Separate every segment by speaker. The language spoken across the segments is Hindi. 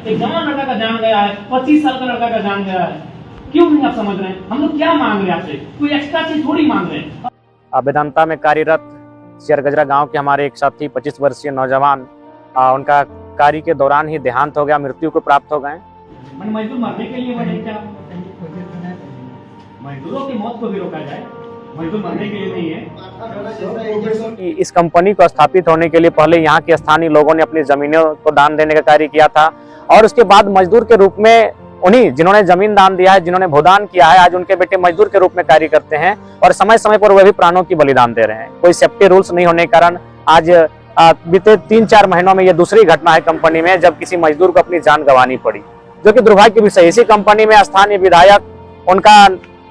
Speaker 1: एक जवान लड़का का जान गया है, 25 साल का लड़का का जान गया है। क्यों नहीं आप समझ रहे हैं? हम लोग क्या मांग रहे हैं आपसे? कोई एक्स्ट्रा चीज थोड़ी मांग रहे हैं।
Speaker 2: वेदांता में कार्यरत शेरगजरा गांव के हमारे एक साथी 25 वर्षीय नौजवान उनका कार्य के दौरान ही देहांत हो गया, मृत्यु को प्राप्त हो गए।
Speaker 1: मजदूर मरने के लिए बने क्या? मजदूरों की मौत को भी रोका जाए, मजदूर मरने के लिए नहीं है।
Speaker 2: इस कंपनी को स्थापित होने के लिए पहले यहाँ के स्थानीय लोगों ने अपनी जमीनों को दान देने का कार्य किया था और उसके बाद मजदूर के रूप में उन्हीं जिन्होंने जमीन दान दिया है, जिन्होंने भूदान किया है, आज उनके बेटे मजदूर के रूप में कार्य करते हैं और समय समय पर वे भी प्राणों की बलिदान दे रहे हैं। कोई सेफ्टी रूल्स नहीं होने के कारण आज बीते 3-4 महीनों में यह दूसरी घटना है कंपनी में जब किसी मजदूर को अपनी जान गंवानी पड़ी, जो कि दुर्भाग्य की विषय। इसी कंपनी में स्थानीय विधायक उनका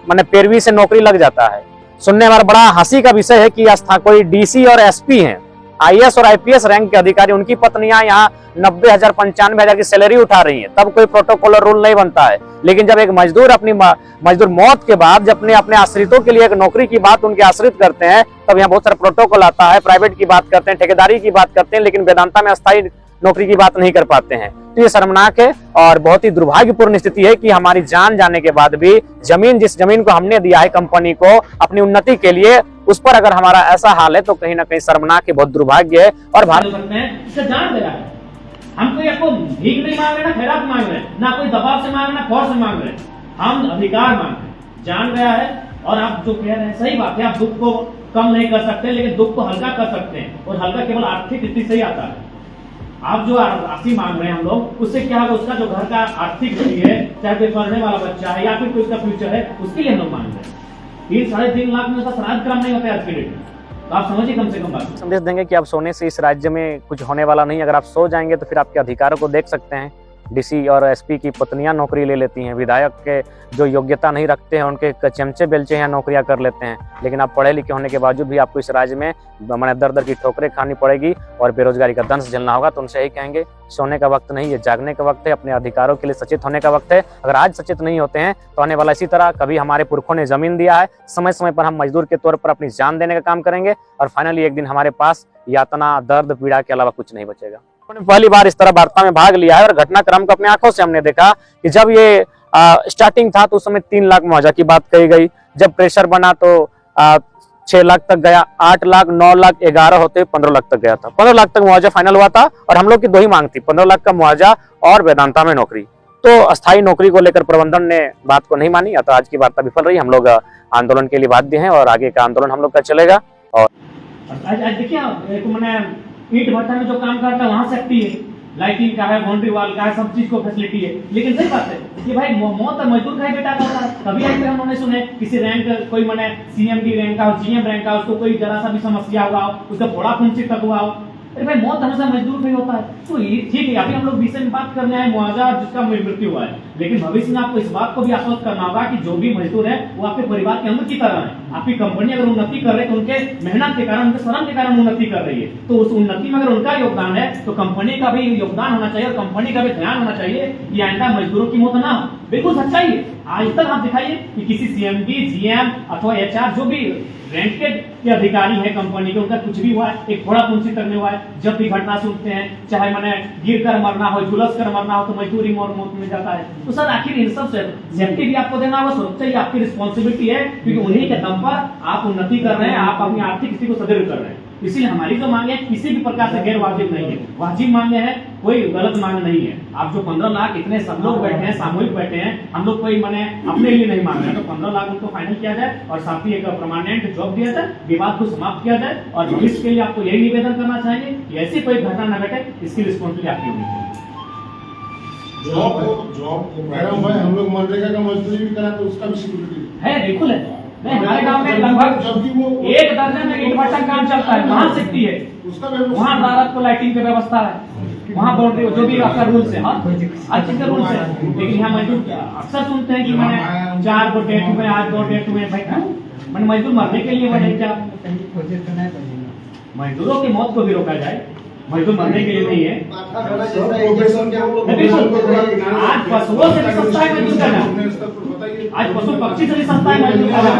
Speaker 2: माने 13वीं से नौकरी लग जाता है। सुनने में बड़ा हंसी का विषय है कि कोई डीसी और एसपी हैं, आईएएस और आईपीएस रैंक के अधिकारी, उनकी पत्नियां यहाँ 90,000 95,000 की सैलरी उठा रही हैं, तब कोई प्रोटोकॉल और रूल नहीं बनता है। लेकिन जब एक मजदूर अपनी मजदूर मौत के बाद जब अपने आश्रितों के लिए एक नौकरी की बात उनके आश्रित करते हैं, तब यहाँ बहुत सारा प्रोटोकॉल आता है, प्राइवेट की बात करते हैं, ठेकेदारी की बात करते हैं, लेकिन वेदांता में अस्थायी नौकरी की बात नहीं कर पाते हैं। तो ये शर्मनाक है और बहुत ही दुर्भाग्यपूर्ण स्थिति है कि हमारी जान जाने के बाद भी जिस जमीन को हमने दिया है कंपनी को अपनी उन्नति के लिए, उस पर अगर हमारा ऐसा हाल है तो कहीं ना कहीं शर्मनाक है, बहुत दुर्भाग्य है। और भारत
Speaker 1: जान दे रहा है, हम कोई आपको भीख नहीं मांग रहे, ना खैरात मांग रहे, ना कोई दबाव से मांग रहे, ना फोर्स से मांग रहे, हम अधिकार मांग रहे। जान गया है और आप जो कह रहे हैं सही बात है, आप दुख को कम नहीं कर सकते लेकिन दुख को हल्का कर सकते हैं और हल्का केवल आर्थिक स्थिति से ही आता है। आप जो राशि मांग रहे हैं हम लोग, उससे क्या होगा? उसका जो घर का आर्थिक स्थिति है, चाहे कोई पढ़ने वाला बच्चा है या फिर कोई उसका फ्यूचर है, उसके लिए हम लोग मांग रहे हैं। 3-3.5 लाख में उसका श्राद्ध क्रम नहीं होता है आज के डेट में, तो आप समझिए कम से कम बात।
Speaker 2: संदेश देंगे कि आप सोने से इस राज्य में कुछ होने वाला नहीं। अगर आप सो जाएंगे तो फिर आपके अधिकारों को देख सकते हैं। डीसी और एसपी की पत्नियां नौकरी ले लेती हैं, विधायक के जो योग्यता नहीं रखते हैं उनके चमचे बेलचे हैं नौकरियां कर लेते हैं, लेकिन आप पढ़े लिखे होने के बावजूद भी आपको इस राज्य में मैंने दर की ठोकरें खानी पड़ेगी और बेरोजगारी का दंश झेलना होगा। तो उनसे यही कहेंगे, सोने का वक्त नहीं है, जागने का वक्त है, अपने अधिकारों के लिए सचेत होने का वक्त है। अगर आज सचेत नहीं होते हैं तो आने वाला इसी तरह कभी हमारे पुरखों ने जमीन दिया है, समय समय पर हम मजदूर के तौर पर अपनी जान देने का काम करेंगे और फाइनली एक दिन हमारे पास यातना, दर्द, पीड़ा के अलावा कुछ नहीं बचेगा। पहली बार इस तरह वार्ता में भाग लिया है और घटनाक्रम को अपने आंखों से हमने देखा कि जब ये स्टार्टिंग था तो उस समय 3 लाख मुआवजा की बात कही गई, जब प्रेशर बना तो 6 लाख तक गया, 8 लाख, 9 लाख, 11 होते 15 लाख तक गया था। 15 लाख तक मुआवजा फाइनल हुआ था और हम लोग की 2 ही मांग थी, 15 लाख का मुआवजा और वेदांता में नौकरी। तो अस्थायी नौकरी को लेकर प्रबंधन ने बात को नहीं मानी, तो आज की वार्ता विफल रही। हम लोग आंदोलन के लिए बाध्य हैं और आगे का आंदोलन हम लोग का चलेगा। और
Speaker 1: आज देखिए मैंने ईंट भट्टा में जो काम करता है वहां सेफ्टी है, लाइटिंग का है, बाउंड्री वॉल का है, सब चीज को फैसिलिटी है। लेकिन सही बात है कि भाई मौत मजदूर का ही बेटा होता है। कभी आज तक हमने सुने किसी रैंक कोई मैंने सीएमडी रैंक का हो, जीएम रैंक का, उसको कोई जरा सा भी समस्या हुआ हो, उसका फोड़ा फुंसी तक हुआ हो, अरे भाई मौत हमेशा मजदूर का ही होता है। तो ये ठीक है, अभी हम लोग विषय में बात करने आए मुआवजा जिसका मृत्यु हुआ है, लेकिन भविष्य में आपको इस बात को भी आश्वस्त करना होगा कि जो भी मजदूर है वो आपके परिवार के अंग की तरह है। आपकी कंपनी अगर उन्नति कर रही है तो उनके मेहनत के कारण, उनके श्रम के कारण उन्नति कर रही है, तो उस उन्नति में अगर उनका योगदान है तो कंपनी का भी योगदान होना चाहिए और कंपनी का भी ध्यान होना चाहिए कि आइंदा मजदूरों की मौत ना हो। बिल्कुल सच्चाई है। आज तक आप दिखाइए कि किसी सीएमडी, जीएम अथवा एचआर जो भी रैंकेड के अधिकारी है कंपनी के, उनका कुछ भी हुआ है, एक थोड़ा पूंजी तक नहीं हुआ है। जब भी घटना सुनते हैं, चाहे मैंने गिर कर मरना हो, झुलस कर मरना हो, तो मजदूरी मौत मिल जाता है। तो सर आखिर इन सब सेफ्टी भी आपको देना होगा, सुरक्षा ही आपकी रिस्पॉन्सिबिलिटी है, क्योंकि उन्हीं के दम पर आप उन्नति कर रहे हैं, आप अपनी आर्थिक स्थिति को सुदृढ़ कर रहे हैं। इसलिए हमारी जो मांगे किसी भी प्रकार से गैर वाजिब नहीं है, वाजिब मांगे हैं, कोई गलत मांग नहीं है। आप जो 15 लाख इतने सब लोग बैठे हैं, सामूहिक बैठे हैं, हम लोग कोई मैंने अपने लिए नहीं मांग रहे हैं, तो 15 लाख उनको फाइनल किया जाए और साथ ही एक परमानेंट जॉब दिया जाए, विवाद को समाप्त किया जाए और भविष्य के लिए आपको यही निवेदन करना चाहिए कि ऐसी कोई घटना न घटे, इसकी रिस्पॉन्सिबिलिटी आपकी होनी चाहिए।
Speaker 3: जॉब भाई हम लोग मनरेगा का मजदूरी भी करा तो उसका भी सिक्योरिटी
Speaker 1: है, बिल्कुल है। हमारे गांव में लगभग 1 दर्जन में ईंट भट्टा काम चलता है, वहां सेफ्टी है, वहां रात को लाइटिंग की व्यवस्था है, वहां बाउंड्री जो भी आपका रूल्स है, अच्छे से रूल्स है। लेकिन यहाँ मजदूर अक्सर सुनते हैं कि मैंने 4 को डेट हुए, आज 2 डेट हुए। भाई मैंने मजदूर मरने के लिए बने क्या? मजदूरों की मौत को भी रोका जाए, मजदूर मरने के लिए नहीं है। आज पशुओं से भी सस्ता है मजदूर का नाम, आज पशु पक्षी से भी सस्ता है मजदूर का नाम।